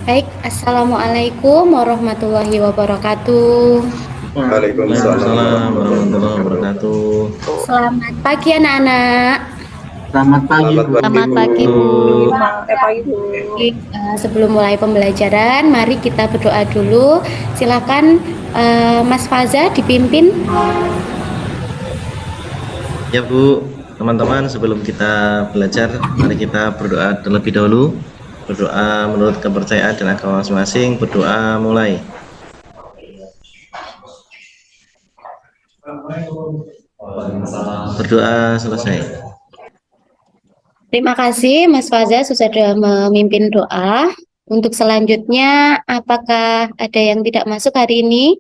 Baik, Assalamualaikum warahmatullahi wabarakatuh. Waalaikumsalam Waalaikumsalam warahmatullahi warahmatullahi wabarakatuh. wabarakatuh. Selamat pagi anak-anak. Selamat pagi, Selamat Bu. pagi, Selamat Bu. pagi, Bu. Semangat pagi, Bu. Sebelum mulai pembelajaran, mari kita berdoa dulu. Silakan Mas Faza dipimpin. Ya, Bu. Teman-teman, sebelum kita belajar, mari kita berdoa terlebih dahulu. Berdoa menurut kepercayaan dan agama masing-masing. Berdoa mulai. Berdoa selesai. Terima kasih Mas Faza sudah memimpin doa. Untuk selanjutnya, apakah ada yang tidak masuk hari ini?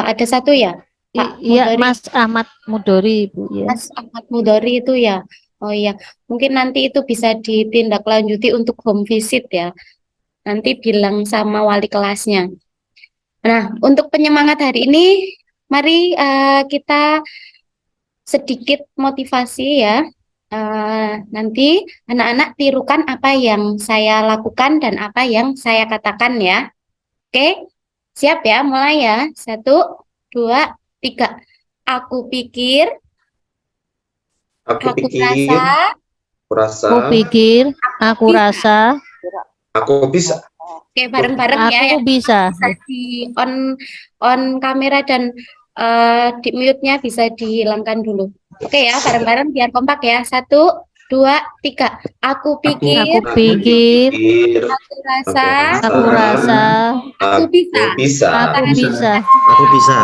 Ada satu ya, Pak Iya, Mudori. Mas Ahmad Mudori, Bu. Ya. Mas Ahmad Mudori itu ya. Oh iya, mungkin nanti itu bisa ditindaklanjuti untuk home visit ya. Nanti bilang sama wali kelasnya. Nah, untuk penyemangat hari ini, mari kita sedikit motivasi ya. Nanti anak-anak tirukan apa yang saya lakukan dan apa yang saya katakan ya. Oke, siap ya, mulai ya. 1, 2, 3. Aku pikir, Aku aku pikir, rasa, Aku pikir, aku bisa. rasa, aku bisa. Oke, bareng-bareng ya. aku bisa. Bisa di on kamera dan di mute-nya bisa dihilangkan dulu. Oke ya, bareng-bareng biar kompak ya. 1, 2, 3. Aku pikir, Aku pikir, aku rasa, aku rasa, aku bisa. Aku bisa. aku bisa. Aku bisa.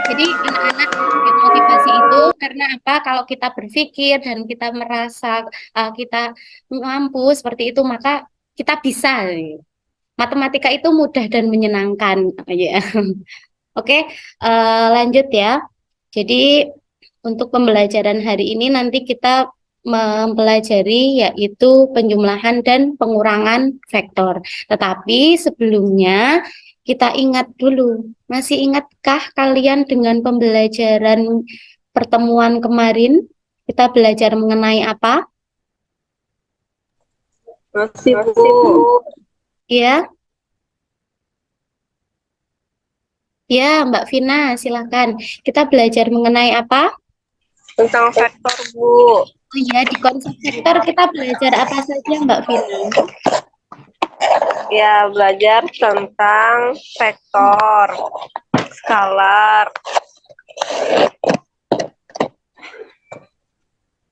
Jadi anak-anak motivasi itu karena apa? Kalau kita berpikir dan kita merasa kita mampu seperti itu, maka kita bisa. Matematika itu mudah dan menyenangkan, ya. Oke, lanjut ya. Jadi untuk pembelajaran hari ini nanti kita mempelajari yaitu penjumlahan dan pengurangan vektor. Tetapi sebelumnya kita ingat dulu, masih ingatkah kalian dengan pembelajaran pertemuan kemarin? Kita belajar mengenai apa? Masih, Bu. Ya, ya, Mbak Vina, silakan. Kita belajar mengenai apa? Tentang vektor, Bu. Oh iya, di konsep vektor kita belajar apa saja, Mbak Vina? Ya, belajar tentang vektor, skalar.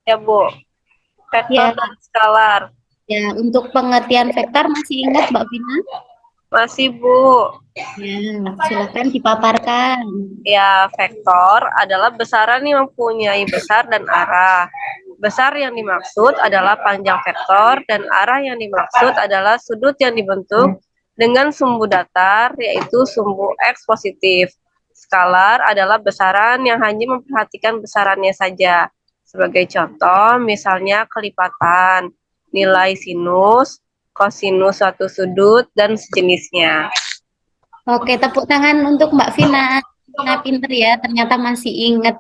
Ya, Bu. Vektor Ya. dan skalar. Ya, untuk pengertian vektor masih ingat, Mbak Vina? Masih, Bu. Ya, silakan dipaparkan. Ya, vektor adalah besaran yang mempunyai besar dan arah. Besar yang dimaksud adalah panjang vektor dan arah yang dimaksud adalah sudut yang dibentuk dengan sumbu datar, yaitu sumbu X positif. Skalar adalah besaran yang hanya memperhatikan besarannya saja. Sebagai contoh, misalnya kelipatan, nilai sinus, kosinus suatu sudut, dan sejenisnya. Oke, tepuk tangan untuk Mbak Vina. Vina pinter ya, ternyata masih ingat.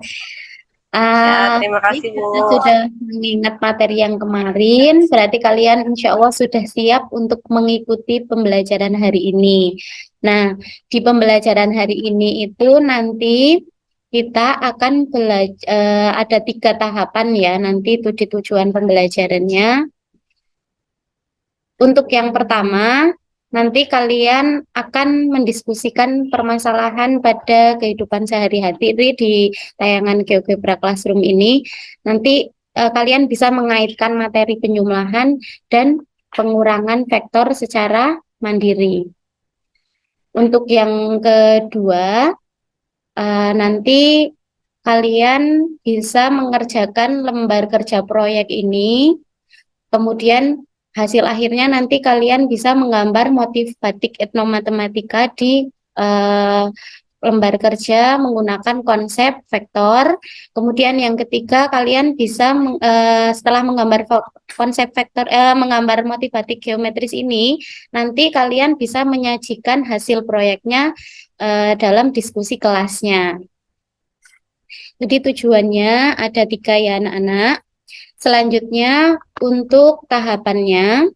Ya, terima kasih, Kita Bu. sudah mengingat materi yang kemarin, berarti kalian insya Allah sudah siap untuk mengikuti pembelajaran hari ini. Nah, di pembelajaran hari ini itu nanti kita akan belajar, ada 3 tahapan ya, nanti itu di tujuan pembelajarannya. Untuk yang pertama, nanti kalian akan mendiskusikan permasalahan pada kehidupan sehari-hari di tayangan GeoGebra Classroom ini. Nanti kalian bisa mengaitkan materi penjumlahan dan pengurangan vektor secara mandiri. Untuk yang kedua, nanti kalian bisa mengerjakan lembar kerja proyek ini. Kemudian hasil akhirnya nanti kalian bisa menggambar motif batik etnomatematika di lembar kerja menggunakan konsep vektor. Kemudian yang ketiga kalian bisa setelah menggambar konsep vektor, menggambar motif batik geometris ini, nanti kalian bisa menyajikan hasil proyeknya dalam diskusi kelasnya. Jadi tujuannya ada 3 ya anak-anak. Selanjutnya untuk tahapannya,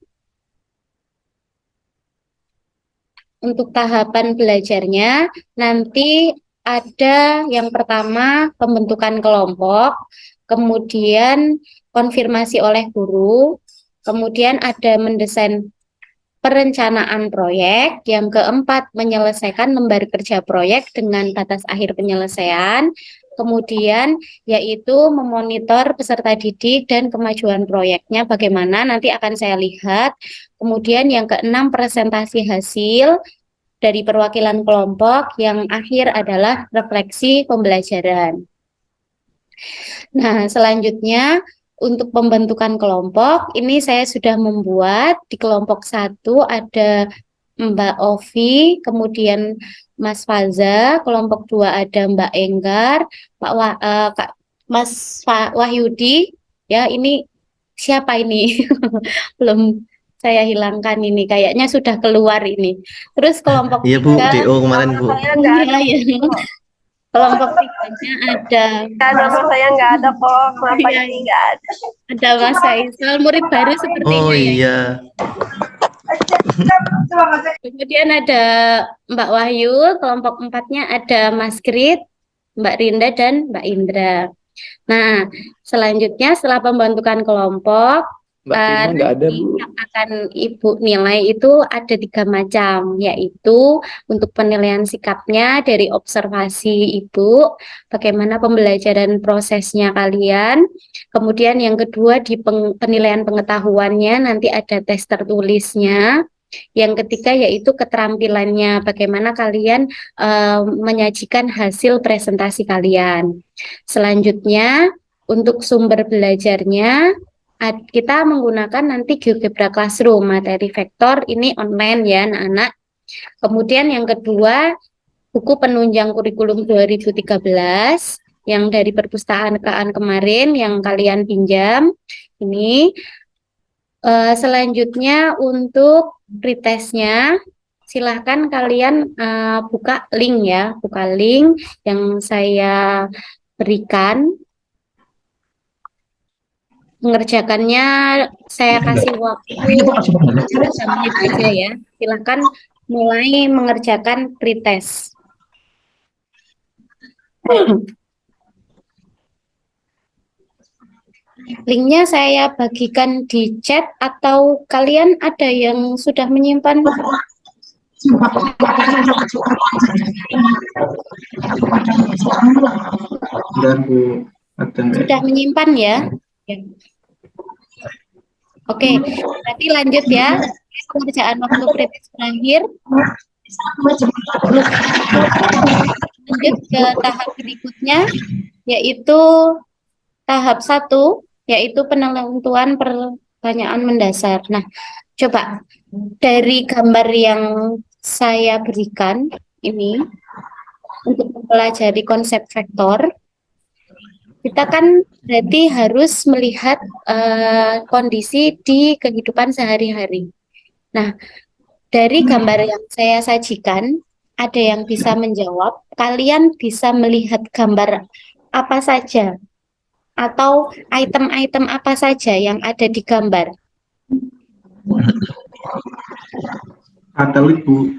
untuk tahapan belajarnya nanti ada yang pertama pembentukan kelompok, kemudian konfirmasi oleh guru, kemudian ada mendesain perencanaan proyek, yang keempat menyelesaikan lembar kerja proyek dengan batas akhir penyelesaian, kemudian yaitu memonitor peserta didik dan kemajuan proyeknya bagaimana nanti akan saya lihat. Kemudian yang keenam presentasi hasil dari perwakilan kelompok, yang akhir adalah refleksi pembelajaran. Nah, selanjutnya untuk pembentukan kelompok, ini saya sudah membuat di kelompok 1 ada Mbak Ovi, kemudian Mas Faza, kelompok 2 ada Mbak Enggar, Mas Wahyudi, ya ini siapa ini? Belum saya hilangkan ini, kayaknya sudah keluar ini. Terus kelompok Iya Bu, 3, DO kemarin Bu. Saya nggak ada. iya, iya. Kelompok 3-nya ada Nama saya nggak ada kok. Kenapa Iya, ini nggak ada? Mas Faisal, murid baru sepertinya Oh ya. iya. Kemudian ada Mbak Wahyu, kelompok 4-nya ada Mas Grit, Mbak Rinda, dan Mbak Indra. Nah, selanjutnya setelah pembentukan kelompok, Mbak Tina nggak ada, nanti Bu. yang akan Ibu nilai itu ada 3 macam, yaitu untuk penilaian sikapnya dari observasi Ibu, bagaimana pembelajaran prosesnya kalian. Kemudian yang kedua di penilaian pengetahuannya nanti ada tes tertulisnya. Yang ketiga yaitu keterampilannya, bagaimana kalian menyajikan hasil presentasi kalian. Selanjutnya untuk sumber belajarnya kita menggunakan nanti GeoGebra Classroom, materi vektor ini online ya anak-anak. Kemudian yang kedua buku penunjang kurikulum 2013 yang dari perpustakaan kemarin yang kalian pinjam ini. Selanjutnya untuk pretestnya silahkan kalian buka link ya, buka link yang saya berikan. Mengerjakannya saya kasih waktu 3 menit aja ya. Silahkan mulai mengerjakan pretest. Linknya saya bagikan di chat atau kalian ada yang sudah menyimpan? Dan Bu, Sudah menyimpan ya? Ya. Oke, berarti lanjut ya. Pengerjaan waktu pretest terakhir. Lanjut ke tahap berikutnya, yaitu tahap 1, yaitu penentuan pertanyaan mendasar. Nah, coba dari gambar yang saya berikan ini, untuk mempelajari konsep vektor, kita kan berarti harus melihat kondisi di kehidupan sehari-hari. Nah, dari gambar yang saya sajikan, ada yang bisa menjawab, kalian bisa melihat gambar apa saja, atau item-item apa saja yang ada di gambar. satelit Bu.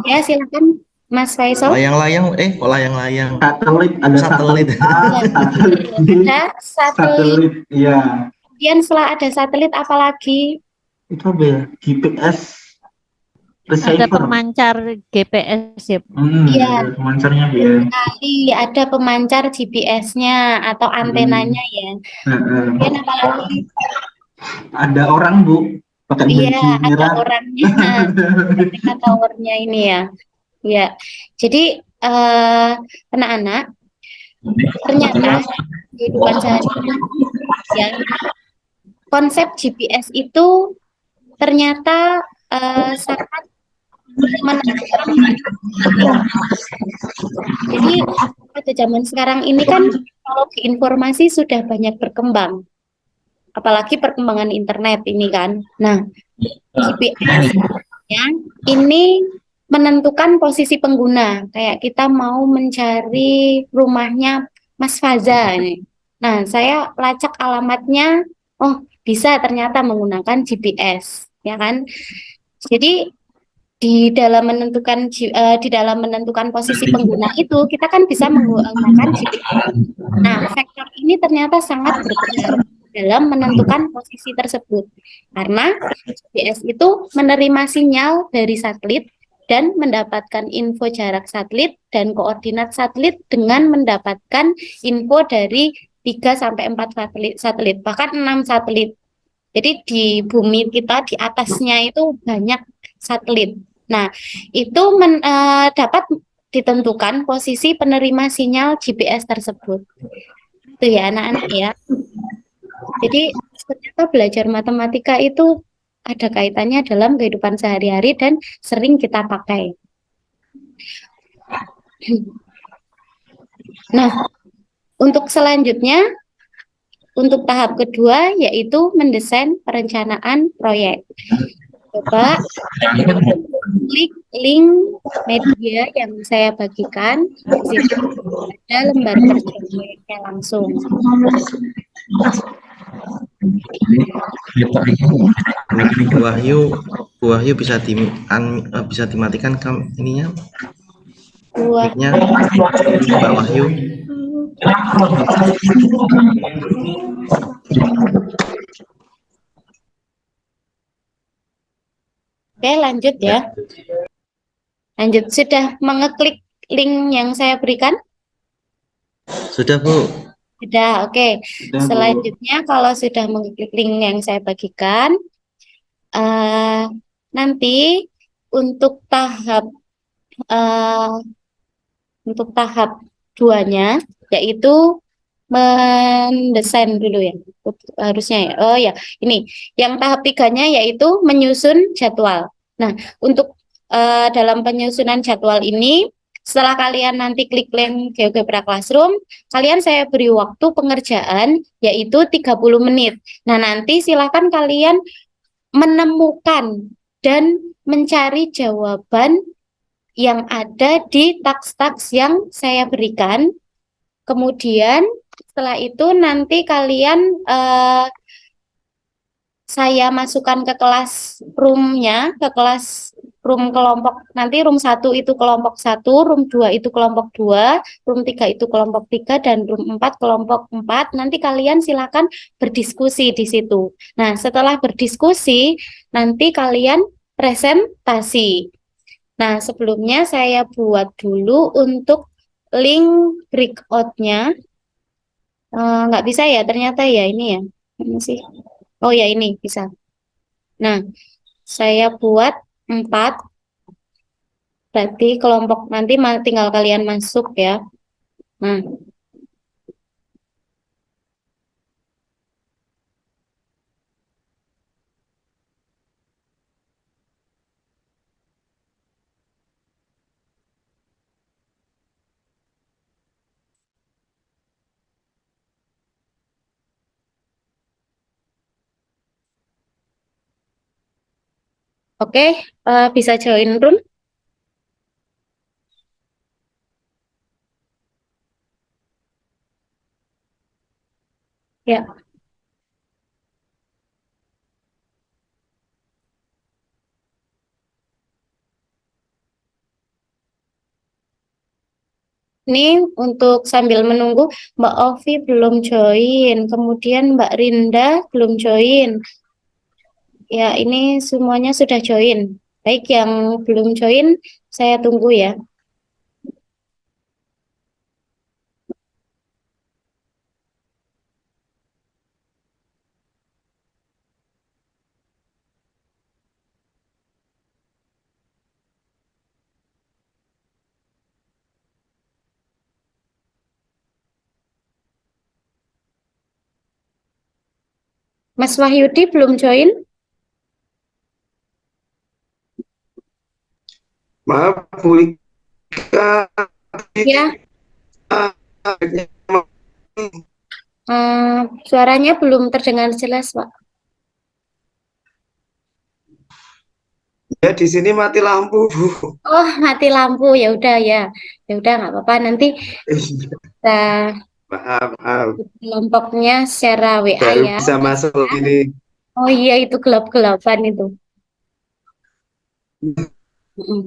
Ya, silakan Mas Faisal. Layang-layang, kok layang-layang? Satelit, ada Satelit. satelit. Ada satelit. Iya. Kemudian setelah ada satelit, apalagi? Itu apa ya? GPS Ada receiver. pemancar GPS ya. Iya. Ada pemancarnya Bu ya. Kali ada pemancar GPS-nya atau antenanya ya. Kemudian apalagi? Ada orang Bu, pakai baju Iya, ada merah. orangnya, ketika towernya ini ya. Ya, jadi anak-anak, ternyata kehidupan sehari-hari ya, konsep GPS itu ternyata sangat menantang. Jadi pada zaman sekarang ini kan teknologi informasi sudah banyak berkembang, apalagi perkembangan internet ini kan. Nah, GPS ya, ini menentukan posisi pengguna. Kayak kita mau mencari rumahnya Mas Faza ini. Nah, saya lacak alamatnya, oh bisa ternyata menggunakan GPS, ya kan? Jadi di dalam menentukan posisi pengguna itu kita kan bisa menggunakan GPS. Nah, faktor ini ternyata sangat berperan dalam menentukan posisi tersebut karena GPS itu menerima sinyal dari satelit dan mendapatkan info jarak satelit dan koordinat satelit dengan mendapatkan info dari 3 sampai 4 satelit, bahkan 6 satelit. Jadi di bumi kita di atasnya itu banyak satelit. Nah, itu dapat ditentukan posisi penerima sinyal GPS tersebut. Itu ya anak-anak ya. Jadi ternyata belajar matematika itu ada kaitannya dalam kehidupan sehari-hari dan sering kita pakai. Nah, untuk selanjutnya, untuk tahap kedua yaitu mendesain perencanaan proyek. Coba klik link media yang saya bagikan. Di situ ada lembar kerja proyeknya langsung. Bu Wahyu, Bu Wahyu bisa dimatikan ininya, Wah, mic-nya, Mbak Wahyu. oke lanjut ya. Lanjut, sudah mengeklik link yang saya berikan? Sudah, Bu. Sudah, oke. Sudah, Bu. Selanjutnya kalau sudah mengeklik link yang saya bagikan, nanti untuk tahap eh, duanya yaitu mendesain dulu ya, harusnya ya. Oh ya, ini yang tahap tiganya yaitu menyusun jadwal. Nah, untuk dalam penyusunan jadwal ini, setelah kalian nanti klik link GeoGebra Classroom, kalian saya beri waktu pengerjaan yaitu 30 menit. Nah, nanti silakan kalian menemukan dan mencari jawaban yang ada di taks-taks yang saya berikan. Kemudian setelah itu nanti kalian saya masukkan ke kelas roomnya, ke kelas room kelompok, nanti room 1 itu kelompok 1, room 2 itu kelompok 2, room 3 itu kelompok 3, dan room 4 kelompok 4. Nanti kalian silakan berdiskusi di situ. Nah, setelah berdiskusi, nanti kalian presentasi. Nah, sebelumnya saya buat dulu untuk link breakout-nya. Nggak bisa ya, ternyata ya ini ya. Ini sih. Oh ya, ini bisa. Nah, saya buat 4. Berarti kelompok nanti tinggal kalian masuk ya. Nah, oke, bisa join room. Ya. Ini untuk sambil menunggu, Mbak Ovi belum join, kemudian Mbak Rinda belum join. Ya, ini semuanya sudah join. Baik, yang belum join, saya tunggu ya. Mas Wahyudi belum join? Maaf, Bu Ika. Ya, suaranya belum terdengar jelas, Pak. Ya, di sini mati lampu, Bu. Oh, mati lampu. Ya udah ya. Ya udah nggak apa-apa, nanti kita Maaf, maaf. Kelompoknya secara WA Baru ya. bisa masuk ini. Oh iya, itu gelap-gelapan itu. Mm-mm.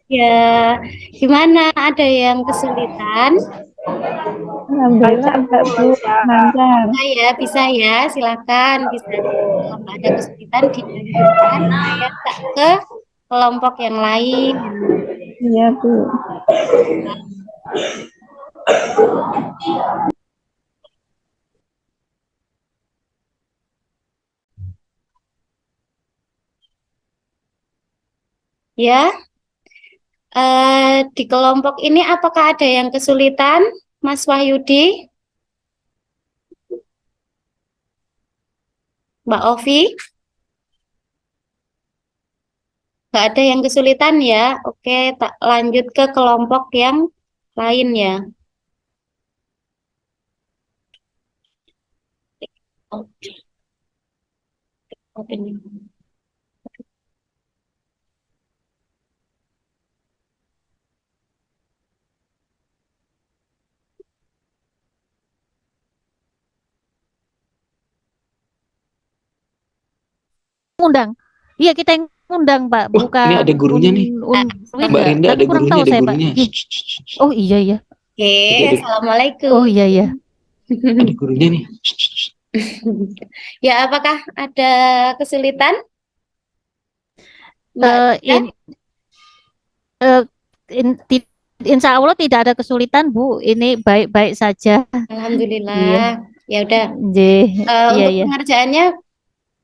Ya, gimana? Ada yang kesulitan? Alhamdulillah enggak, Bu. Lancar. Bisa ya, bisa ya. Silakan. Bisa. Kalau nggak ada kesulitan, dilanjutkan. Saya tak ke kelompok yang lain. Iya, Bu. Ya, di kelompok ini apakah ada yang kesulitan, Mas Wahyudi, Mbak Ovi? Nggak ada yang kesulitan ya? Oke, tak lanjut ke kelompok yang lain ya. Oke. Ngundang. Iya, kita yang ngundang, Pak. Wah, ini Bukan ada gurunya nih. Nah, Mbak Rinda tapi ada kurang gurunya, tahu ada saya, Pak. gurunya. Ih, oh iya ya. Oke, Ada Assalamualaikum. Oh iya ya. ada gurunya nih. Ya, apakah ada kesulitan, Mbak Eh Dita? in, eh, Insya Allah tidak ada kesulitan, Bu. Ini baik-baik saja. Iya. Alhamdulillah. Ya udah. Iya, Untuk iya. pengerjaannya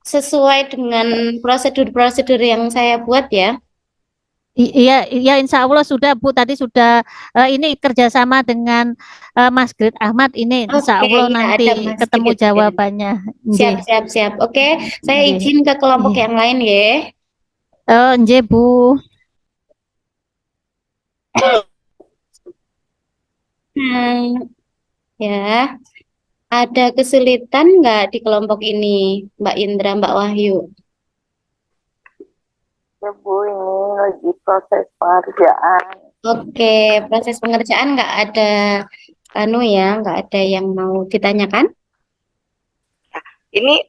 sesuai dengan prosedur-prosedur yang saya buat ya. Iya, iya, Insya Allah sudah, Bu. Tadi sudah ini kerjasama dengan Mas Grid Ahmad. Ini Insya Oke, Allah ya nanti ada Mas ketemu Grit. Ya. jawabannya. Siap, Nggih, siap, siap. Oke, saya nggih. izin ke kelompok Iya. yang lain ya. Oh, nggih, Bu. Hmm, ya, ada kesulitan nggak di kelompok ini, Mbak Indra, Mbak Wahyu? Ya, Bu, ini lagi proses pengerjaan. Oke, proses pengerjaan nggak ada anu ya, nggak ada yang mau ditanyakan? Ini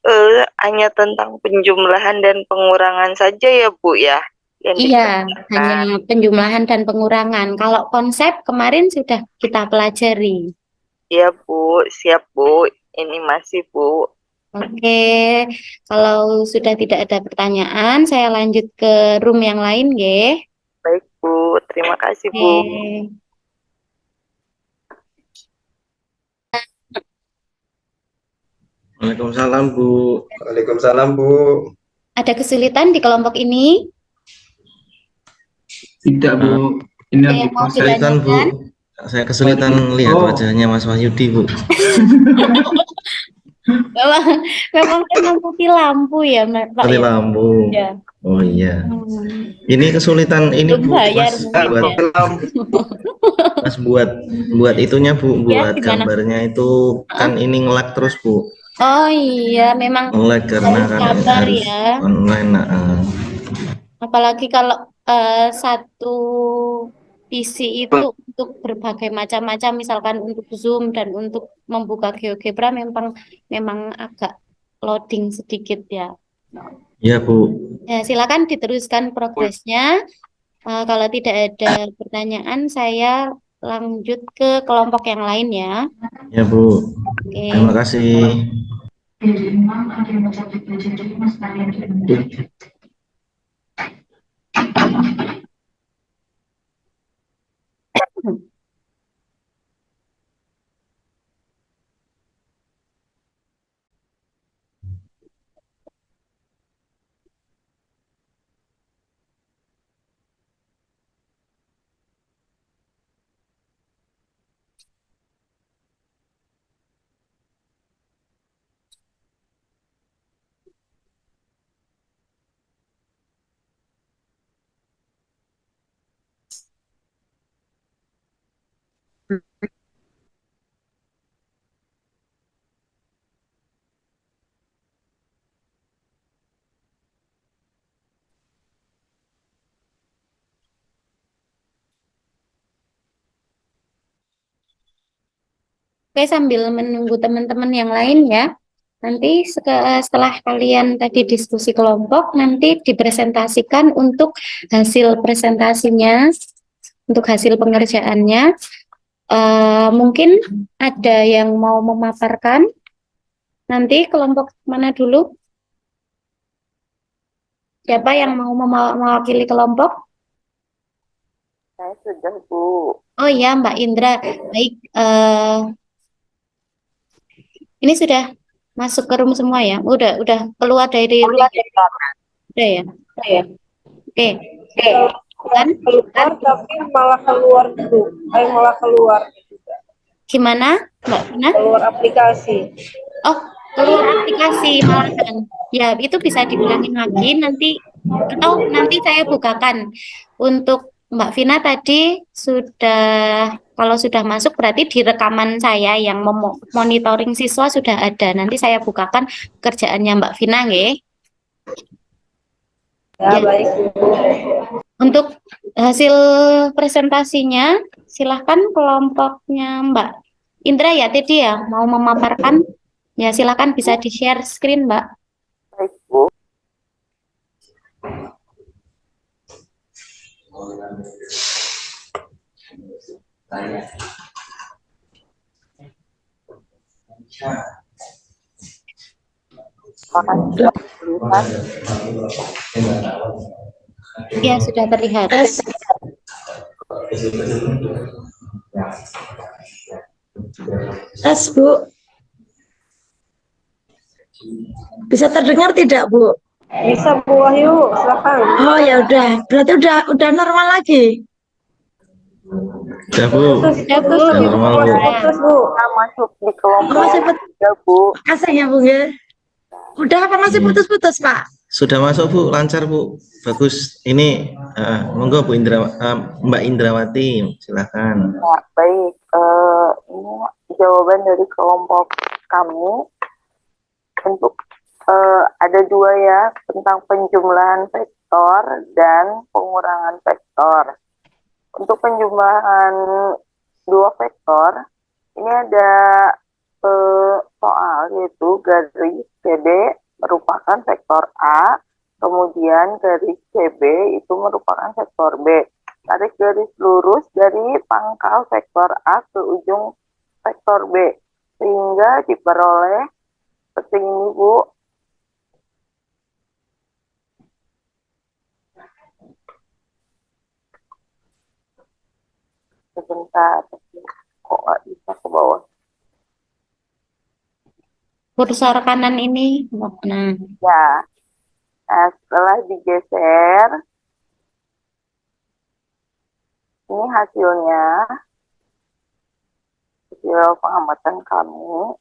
hanya tentang penjumlahan dan pengurangan saja ya, Bu, ya, yang Iya, hanya dikerjakan. penjumlahan dan pengurangan. Kalau konsep kemarin sudah kita pelajari. Ya, Bu, siap, Bu. Ini masih, Bu. Oke, kalau sudah tidak ada pertanyaan, saya lanjut ke room yang lain, ya. Baik, Bu. Terima kasih, Bu. Oke. Waalaikumsalam Bu. Waalaikumsalam, Bu. Ada kesulitan di kelompok ini? Tidak, Eh, Bu. Ini Ada lagi yang mau proses. kesulitan Bu. ditanyakan? Saya kesulitan lihat Oh. wajahnya Mas Wahyudi Bu. Memang mati lampu ya, Pak Mati ya. lampu. Ya. Oh iya. Hmm. Ini kesulitan ini Belum Bu, bayar Mas mungkin buat ya. Mas buat itunya Bu, Ya, buat gimana? gambarnya itu kan ini nge-lag terus Bu. Oh iya, memang Nge-lag karena harus kan sabar harus ya. online. Nah, Apalagi kalau satu PC itu untuk berbagai macam-macam, misalkan untuk Zoom dan untuk membuka GeoGebra memang memang agak loading sedikit ya. ya Bu. Ya, silakan diteruskan progresnya. Kalau tidak ada pertanyaan, saya lanjut ke kelompok yang lain ya. Ya Bu. Oke. Terima kasih. Oke, sambil menunggu teman-teman yang lain ya. Nanti setelah kalian tadi diskusi kelompok, nanti dipresentasikan untuk hasil presentasinya, untuk hasil pengerjaannya. Mungkin ada yang mau memaparkan. Nanti kelompok mana dulu? Siapa yang mau mewakili kelompok? Saya sudah, Bu. Oh ya, Mbak Indra. Baik, ini sudah masuk ke room semua ya? Udah keluar dari room. Udah ya? Oke. Kan? Keluar tapi malah keluar dulu. Malah keluar. Gimana, Mbak Ina? Keluar aplikasi. Oh, keluar aplikasi malahan. Ya, itu bisa diulangin lagi nanti, atau nanti saya bukakan. Untuk Mbak Vina tadi sudah, kalau sudah masuk berarti di rekaman saya yang monitoring siswa sudah ada. Nanti saya bukakan kerjaannya Mbak Vina, nggih. Ya, baik. Untuk hasil presentasinya, silahkan kelompoknya Mbak Indra ya tadi ya, mau memaparkan. Ya, silahkan bisa di-share screen, Mbak. Baik, Bu. Ya, sudah terlihat. Tes, Bu. Bisa terdengar tidak, Bu? Bisa, Bu Wahyu, silakan. Oh ya udah, berarti udah normal lagi. Ya Bu, Sudah, Bu. sudah normal Bu. Putus, Bu. Masuk di kelompok. Masih putus, Ya, Bu. kasih ya, Bu ya. Udah apa masih putus-putus, Pak? Sudah masuk Bu, lancar Bu, bagus. Ini monggo Bu Mbak Indrawati, silakan. Ya, baik. Ini jawaban dari kelompok kami untuk ada dua ya, tentang penjumlahan vektor dan pengurangan vektor. Untuk penjumlahan dua vektor, ini ada soal yaitu garis CB merupakan vektor A, kemudian garis CB itu merupakan vektor B. Tarik garis lurus dari pangkal vektor A ke ujung vektor B, sehingga diperoleh seperti ini, Bu. Sebentar, kok nggak bisa ke bawah? Kursor kanan ini. Nah, Ya, nah setelah digeser, ini hasilnya, hasil pengamatan kami.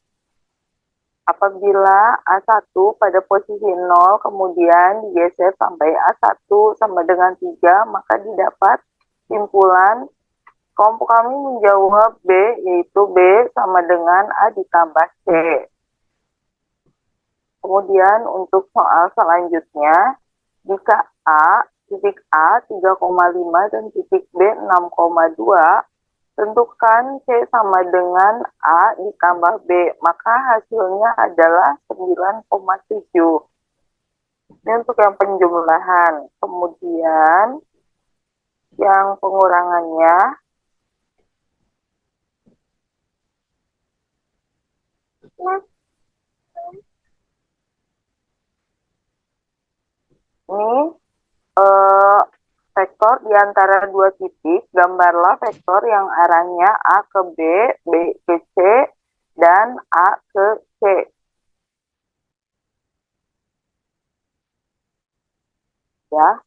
Apabila A1 pada posisi 0, kemudian digeser sampai A1 sama dengan 3, maka didapat simpulan kelompok kami menjawab B, yaitu B sama dengan A ditambah C. Kemudian untuk soal selanjutnya, jika titik A 3,5 dan titik B 6,2, tentukan C sama dengan A ditambah B, maka hasilnya adalah 9,7. Ini untuk yang penjumlahan. Kemudian yang pengurangannya, ini vektor di antara dua titik, gambarlah vektor yang arahnya A ke B, B ke C, dan A ke C. Ya.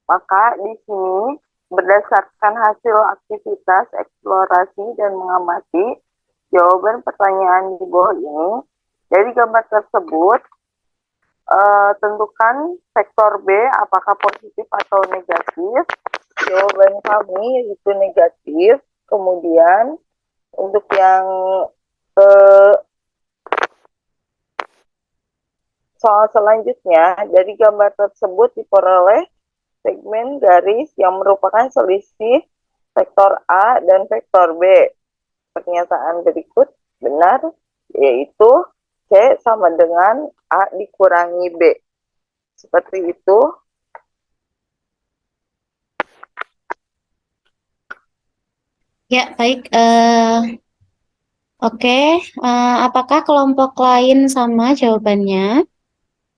Maka di sini berdasarkan hasil aktivitas eksplorasi dan mengamati, jawaban pertanyaan di bawah ini, dari gambar tersebut, tentukan vektor B apakah positif atau negatif. Jawaban kami yaitu negatif. Kemudian untuk yang soal selanjutnya, dari gambar tersebut diperoleh segmen garis yang merupakan selisih vektor A dan vektor B. Pernyataan berikut benar, yaitu C sama dengan A dikurangi B. Seperti itu. Ya, baik. Oke, apakah kelompok lain sama jawabannya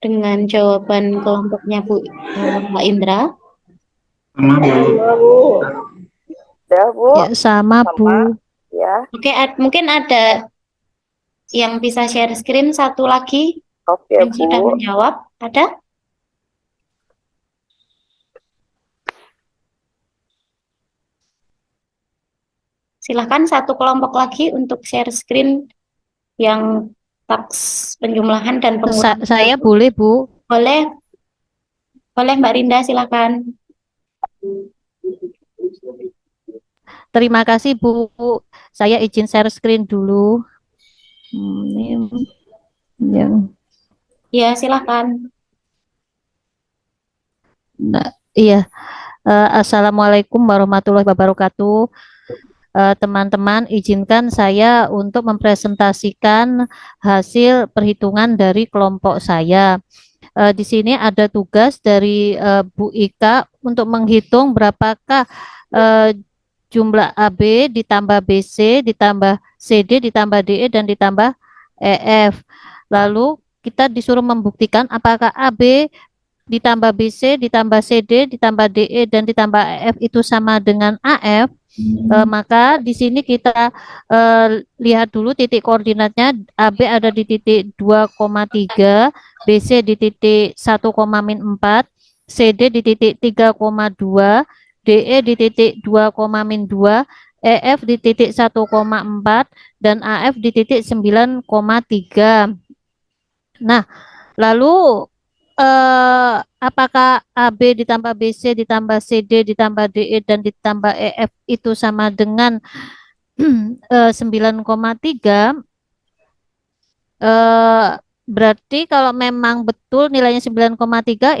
dengan jawaban kelompoknya Mbak Indra? Sama, Bu. Sama, Bu. Ya, Bu. Ya, sama, Bu. Ya. Oke, mungkin ada yang bisa share screen satu lagi Oke, yang Bu. sudah menjawab. Ada? Silahkan satu kelompok lagi untuk share screen yang taks penjumlahan dan pengurangan. Saya boleh, Bu. Boleh. Boleh, Mbak Rinda, silakan. Terima kasih, Bu. Saya izin share screen dulu. Ya, silakan. Nah, iya. Assalamualaikum warahmatullahi wabarakatuh. Teman-teman, izinkan saya untuk mempresentasikan hasil perhitungan dari kelompok saya. Di sini ada tugas dari Bu Ika untuk menghitung berapakah jumlah AB ditambah BC ditambah CD ditambah DE dan ditambah EF. Lalu kita disuruh membuktikan apakah AB ditambah BC ditambah CD ditambah DE dan ditambah EF itu sama dengan AF. Maka di sini kita lihat dulu titik koordinatnya. AB ada di titik 2,3, BC di titik 1,-4, CD di titik 3,2, DE di titik 2,-2, EF di titik 1,4, dan AF di titik 9,3. Nah, lalu apakah AB ditambah BC ditambah CD ditambah DE dan ditambah EF itu sama dengan 9,3? Berarti kalau memang betul nilainya 9,3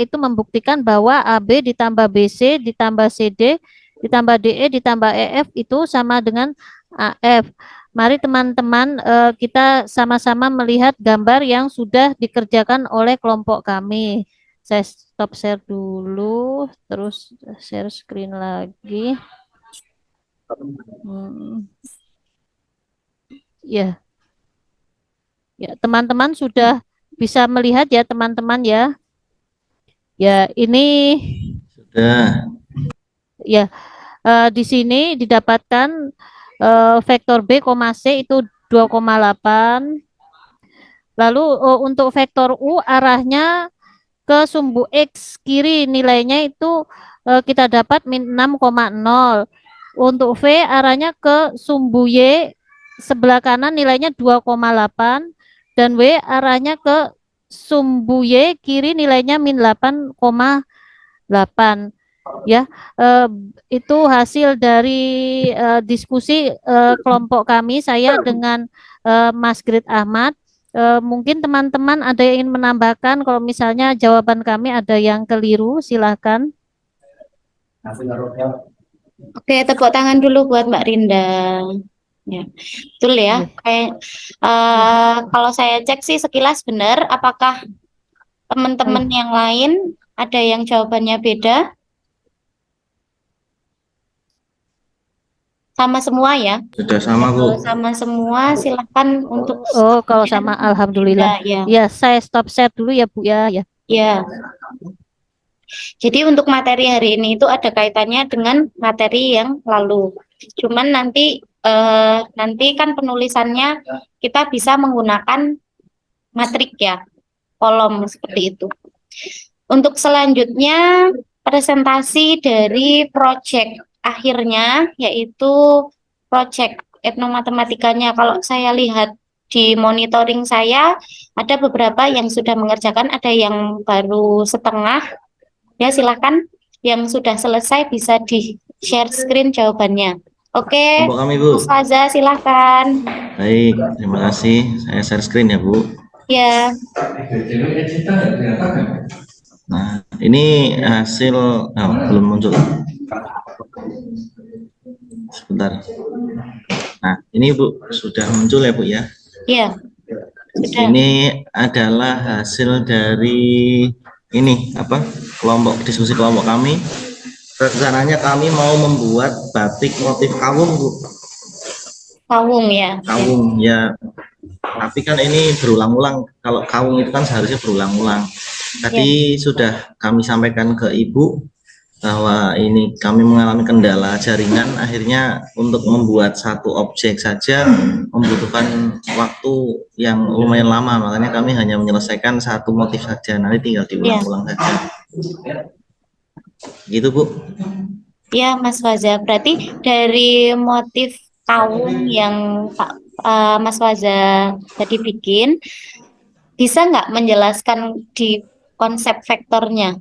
itu membuktikan bahwa AB ditambah BC ditambah CD ditambah DE ditambah EF itu sama dengan AF. Mari teman-teman kita sama-sama melihat gambar yang sudah dikerjakan oleh kelompok kami. Saya stop share dulu, terus share screen lagi. Ya. Ya, teman-teman sudah bisa melihat ya teman-teman ya. Ya, ini Sudah. Ya, di sini didapatkan vektor B, C itu 2,8. Lalu untuk vektor U arahnya ke sumbu X kiri nilainya itu kita dapat min 6,0. Untuk V arahnya ke sumbu Y sebelah kanan nilainya 2,8 dan W arahnya ke sumbu Y kiri nilainya min 8,8. Ya, itu hasil dari diskusi kelompok kami, saya dengan Mas Grid Ahmad. Mungkin teman-teman ada yang ingin menambahkan, kalau misalnya jawaban kami ada yang keliru, silakan. Oke, tepuk tangan dulu buat Mbak Rinda. Ya, betul ya. Kayak kalau saya cek sih sekilas benar. Apakah teman-teman yang lain ada yang jawabannya beda? Sama semua ya? Sudah sama, Bu. Kalau sama semua, silahkan untuk. Oh, kalau sama, alhamdulillah. Ya, saya stop share dulu ya, Bu ya. Ya. Jadi untuk materi hari ini itu ada kaitannya dengan materi yang lalu. Cuman nanti kan penulisannya kita bisa menggunakan matrik ya, kolom seperti itu. Untuk selanjutnya presentasi dari proyek akhirnya yaitu proyek etnomatematikanya. Kalau saya lihat di monitoring saya ada beberapa yang sudah mengerjakan, ada yang baru setengah. Ya, silakan yang sudah selesai bisa di share screen jawabannya. Oke, Kelompok kami, Bu. Mas Faza, silakan. Baik, terima kasih. Saya share screen ya, Bu. Ya. Nah, ini hasil belum muncul. sebentar. Nah, ini Bu sudah muncul ya Bu ya. Iya, sudah. Ini adalah hasil dari ini apa? Diskusi kelompok kami. Rencananya kami mau membuat batik motif kawung Bu. Kawung ya. Kawung ya. Tapi kan ini berulang-ulang. Kalau kawung itu kan seharusnya berulang-ulang. Tadi sudah kami sampaikan ke Ibu bahwa ini kami mengalami kendala jaringan, akhirnya untuk membuat satu objek saja membutuhkan waktu yang lumayan lama, makanya kami hanya menyelesaikan satu motif saja, nanti tinggal diulang-ulang saja. Gitu Bu. Ya Mas Faza, berarti dari motif kawung yang Mas Faza tadi bikin, bisa nggak menjelaskan di konsep vektornya?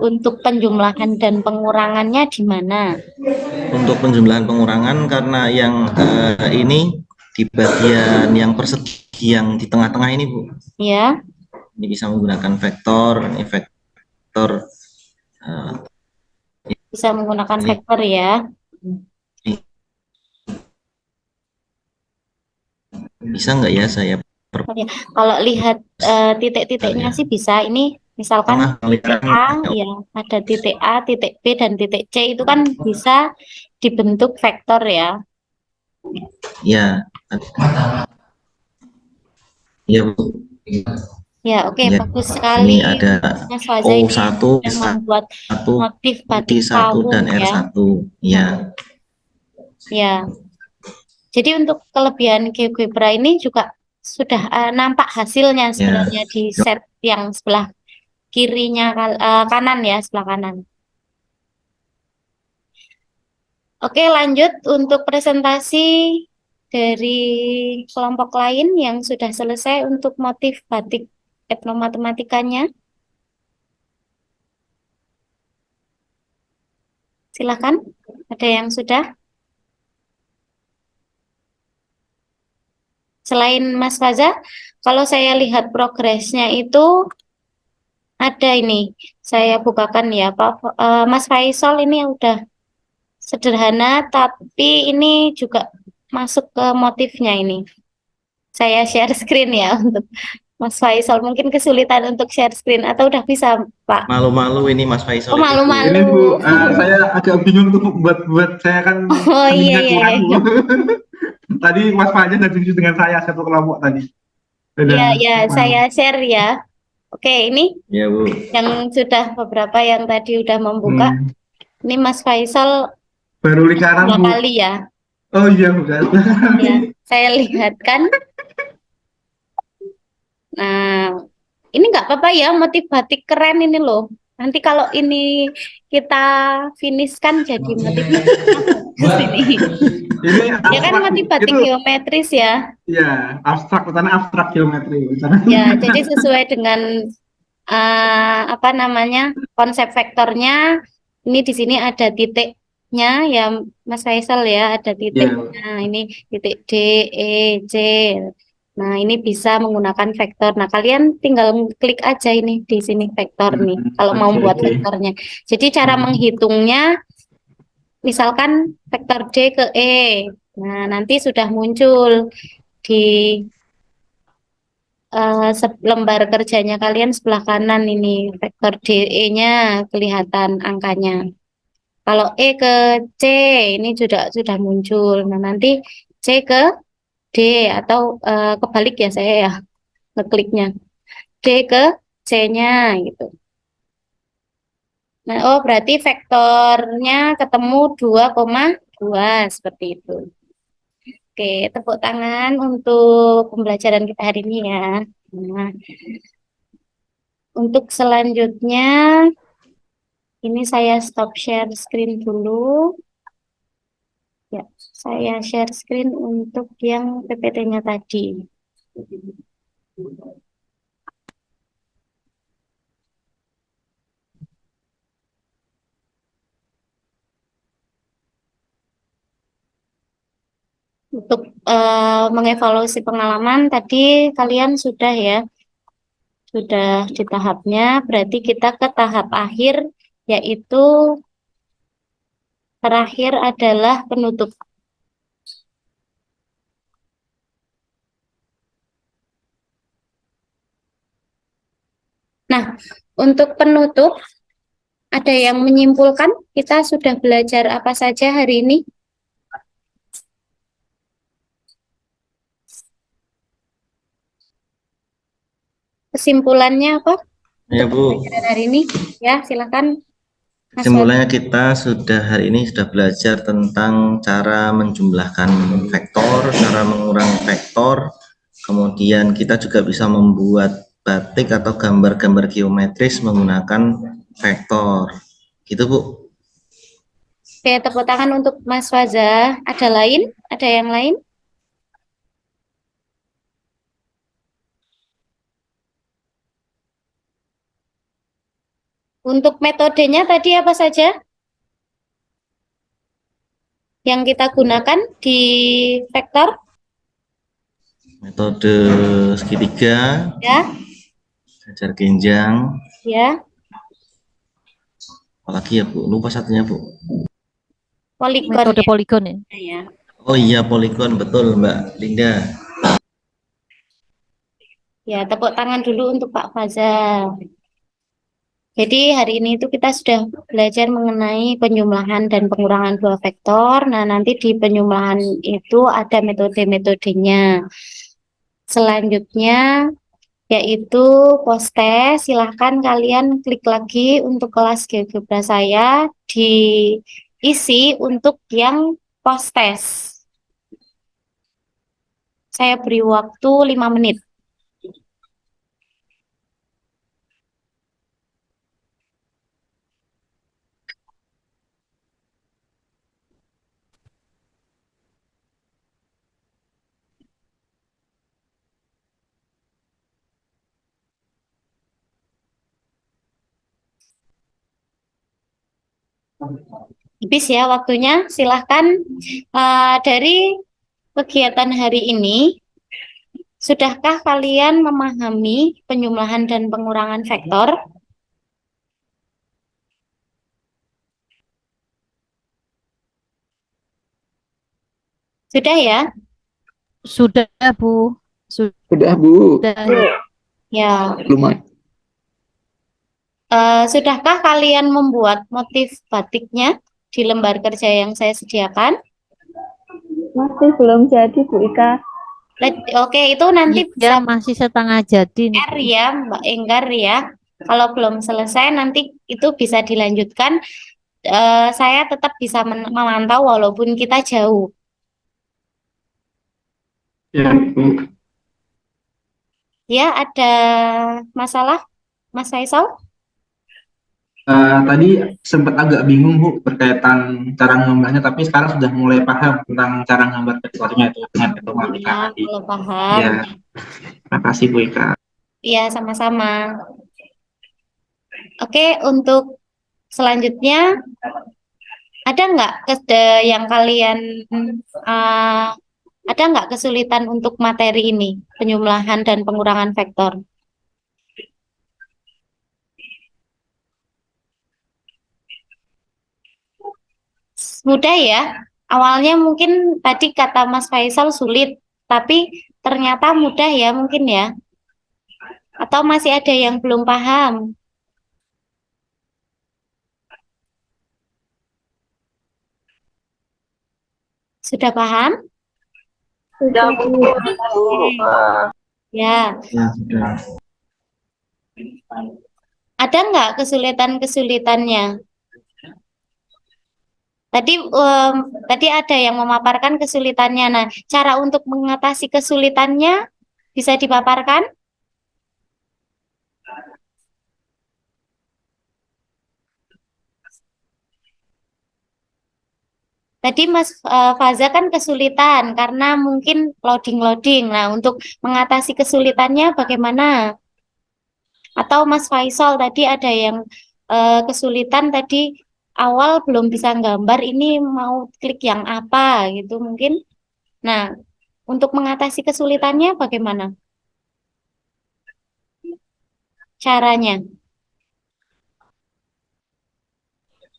Untuk penjumlahan dan pengurangannya di mana? Untuk penjumlahan pengurangan karena yang ini di bagian yang persegi yang di tengah-tengah ini Bu. Ya. Ini bisa menggunakan vektor, ini vektor. Bisa menggunakan vektor ya. Bisa nggak ya saya? Kalau lihat titik-titiknya sih bisa. Ini misalkan titik A, ya ada titik A, titik B, dan titik C itu kan bisa dibentuk vektor ya. Ya. Ya Bu. Ya oke, Ya, bagus sekali. ini ada Mas Faza ini O1, sudah membuat motif batik D1 kawung dan ya. R1. Ya. Ya. Jadi untuk kelebihan GeoGebra ini juga sudah nampak hasilnya sebenarnya di set yang sebelah kirinya kanan ya, sebelah kanan. Oke, lanjut untuk presentasi dari kelompok lain yang sudah selesai untuk motif batik etnomatematikanya. Silakan, ada yang sudah? Selain Mas Faza, kalau saya lihat progresnya itu ada ini. Saya bukakan ya, Pak. Mas Faisal ini udah sederhana, tapi ini juga masuk ke motifnya ini. Saya share screen ya untuk Mas Faisal. Mungkin kesulitan untuk share screen atau udah bisa, Pak? Malu-malu ini Mas Faisal. Oh, malu-malu. Ini Bu, saya agak bingung tuh buat saya kan. Oh iya. Tadi Mas Fajar dan dengan saya satu kelompok tadi. Iya, saya share ya. Oke, ini ya, Bu. Yang sudah beberapa yang tadi udah membuka. Ini Mas Faisal baru lingkaran Bu. Kali ya. Oh iya bukan. Ya, saya lihatkan. Nah, ini nggak apa-apa ya, motif batik keren ini loh. Nanti kalau ini kita finishkan jadi motifnya bagus ini. Ini ya kan motif batik itu, geometris ya. Iya, abstrak, karena abstrak geometri. Ya, jadi sesuai dengan apa namanya konsep vektornya. Ini di sini ada titiknya ya Mas Faisal ya, ada titik. Nah, ini titik D, E, C. Nah, ini bisa menggunakan vektor. Nah, kalian tinggal klik aja ini di sini vektor nih kalau mau buat vektornya. Jadi cara menghitungnya misalkan vektor D ke E. Nah, nanti sudah muncul di lembar kerjanya kalian sebelah kanan ini vektor DE-nya kelihatan angkanya. Kalau E ke C ini sudah muncul. Nah, nanti C ke D atau kebalik ya saya ya ngekliknya. D ke C-nya gitu. Nah, oh berarti vektornya ketemu 2,2 seperti itu. Oke, tepuk tangan untuk pembelajaran kita hari ini ya. Nah, untuk selanjutnya, ini saya stop share screen dulu. Ya, saya share screen untuk yang PPT-nya tadi. Untuk mengevaluasi pengalaman tadi kalian sudah ya, sudah di tahapnya, berarti kita ke tahap akhir yaitu Terakhir adalah penutup. Nah, untuk penutup, ada yang menyimpulkan kita sudah belajar apa saja hari ini? Kesimpulannya apa? Ya, Untuk Bu. pelajaran hari ini? Ya, silakan. Mas Kesimpulannya kita hari ini sudah belajar tentang cara menjumlahkan vektor, cara mengurangi vektor, kemudian kita juga bisa membuat batik atau gambar-gambar geometris menggunakan vektor. Gitu, Bu. Oke, tepuk tangan untuk Mas Faza. Ada lain? Ada yang lain? Untuk metodenya tadi apa saja yang kita gunakan di vektor? Metode segitiga, Ya, jajar genjang, ya, apalagi ya, Bu? Lupa satunya, Bu. poligon. Metode poligon ya. Ya. Oh iya, poligon, betul, Mbak Linda. Ya, tepuk tangan dulu untuk Pak Faza. Jadi hari ini itu kita sudah belajar mengenai penjumlahan dan pengurangan dua vektor. Nah, nanti di penjumlahan itu ada metode-metodenya. Selanjutnya yaitu post test. Silahkan kalian klik lagi untuk kelas GeoGebra saya diisi untuk yang post test. Saya beri waktu 5 menit. Habis ya waktunya, silahkan dari kegiatan hari ini, sudahkah kalian memahami penjumlahan dan pengurangan vektor? Sudah ya? Sudah, Bu. Sudah, Bu. Sudah. Ya. Lumayan. Sudahkah kalian membuat motif batiknya di lembar kerja yang saya sediakan? Masih belum jadi, Bu Ika. Oke, itu nanti Ya, bisa masih setengah jadi nih. R ya, Mbak Enggar ya. Kalau belum selesai, nanti itu bisa dilanjutkan. Saya tetap bisa memantau walaupun kita jauh. Ya, Bu. Ya, ada masalah, Mas Faisal? Tadi sempat agak bingung, Bu, berkaitan cara menggambarnya, tapi sekarang sudah mulai paham tentang cara menggambar vektornya itu dengan matematika Ya, tadi. kalau paham. Ya, terima kasih, Bu Ika. Iya, sama-sama. Oke, untuk selanjutnya, ada nggak yang kalian, uh, ada nggak kesulitan untuk materi ini, penjumlahan dan pengurangan vektor? Mudah ya. Awalnya mungkin tadi kata Mas Faisal sulit, tapi ternyata mudah ya mungkin ya. Atau masih ada yang belum paham? Sudah paham? Sudah, Bu. Ya. Ya, sudah. Ada nggak kesulitan-kesulitannya? Tadi ada yang memaparkan kesulitannya. Nah, cara untuk mengatasi kesulitannya bisa dipaparkan? Tadi Mas Faza kan kesulitan karena mungkin loading-loading. Nah, untuk mengatasi kesulitannya bagaimana? Atau Mas Faisal tadi ada yang kesulitan tadi awal belum bisa gambar, ini mau klik yang apa gitu mungkin. Nah, untuk mengatasi kesulitannya bagaimana caranya?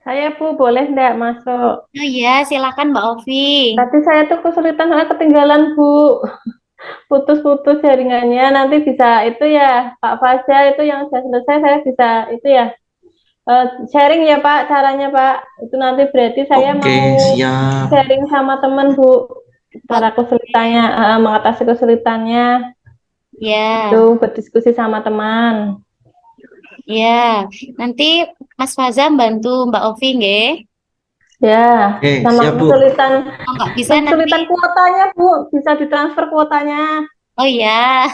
Saya Bu, boleh ndak masuk? Oh iya, silakan Mbak Ovi. Tadi saya tuh kesulitan soalnya ketinggalan Bu. Putus-putus jaringannya. Nanti bisa itu ya, Pak Fajar itu yang sudah selesai saya bisa itu ya. Sharing ya Pak, caranya Pak. Itu nanti berarti saya Oke, mau siap. sharing sama temen Bu. Cara kesulitannya, mengatasi kesulitannya. Ya, Itu berdiskusi sama teman. ya. Nanti Mas Faza bantu Mbak Ovi nggih. Ya, Oke, sama siap Bu. Oh, nggak bisa nanti. kesulitan kuotanya Bu, bisa ditransfer kuotanya. Oh ya.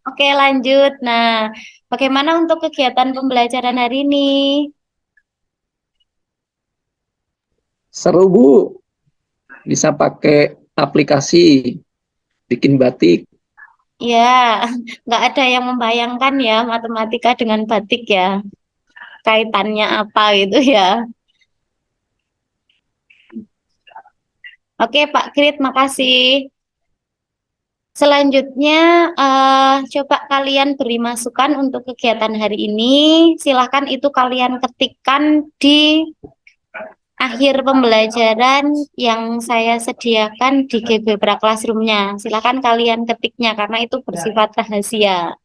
Oke, lanjut. Nah, bagaimana untuk kegiatan pembelajaran hari ini? Seru Bu, bisa pakai aplikasi bikin batik. Ya, nggak ada yang membayangkan ya matematika dengan batik ya. Kaitannya apa gitu ya. Oke, Pak Krit, makasih. Selanjutnya, coba kalian beri masukan untuk kegiatan hari ini. Silahkan itu kalian ketikkan di akhir pembelajaran yang saya sediakan di GB Pra Classroom-nya. Silahkan kalian ketiknya karena itu bersifat rahasia.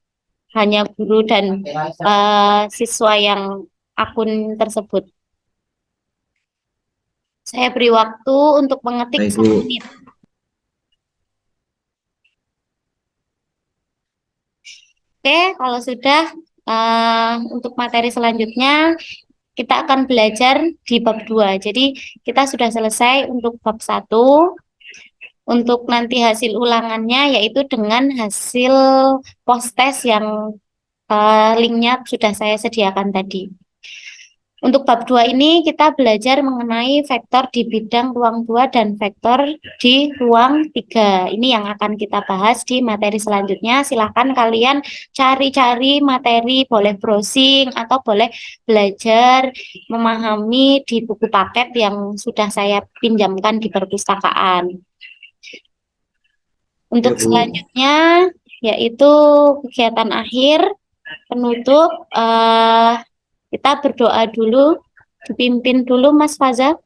Hanya guru dan siswa yang akun tersebut. Saya beri waktu untuk mengetik Baik 1 Bu. menit. Oke, kalau sudah untuk materi selanjutnya kita akan belajar di bab 2. Jadi kita sudah selesai untuk bab 1. Untuk nanti hasil ulangannya yaitu dengan hasil post-test yang linknya sudah saya sediakan tadi. Untuk bab 2 ini kita belajar mengenai vektor di bidang ruang 2 dan vektor di ruang 3. Ini yang akan kita bahas di materi selanjutnya. Silahkan kalian cari-cari materi, boleh browsing atau boleh belajar memahami di buku paket yang sudah saya pinjamkan di perpustakaan. Untuk Ya, Bu. selanjutnya yaitu kegiatan akhir penutup, kita berdoa dulu, dipimpin dulu Mas Faza.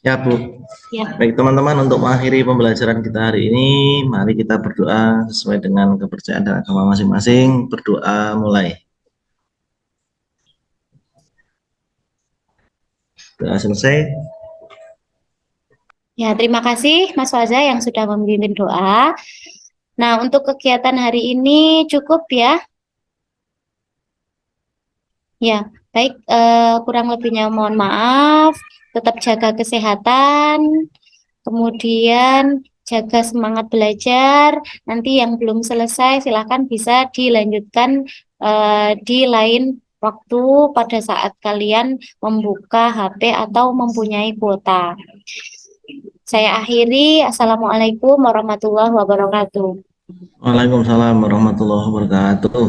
Ya Bu. Ya. Baik teman-teman, untuk mengakhiri pembelajaran kita hari ini, mari kita berdoa sesuai dengan kepercayaan dan agama masing-masing. Berdoa mulai. Doa selesai. Ya, terima kasih Mas Faza yang sudah memimpin doa. Nah, untuk kegiatan hari ini cukup ya. Ya, baik, kurang lebihnya mohon maaf. Tetap jaga kesehatan, kemudian jaga semangat belajar. Nanti yang belum selesai silahkan bisa dilanjutkan di lain waktu pada saat kalian membuka HP atau mempunyai kuota. Saya akhiri. Assalamualaikum warahmatullahi wabarakatuh. Waalaikumsalam warahmatullahi wabarakatuh.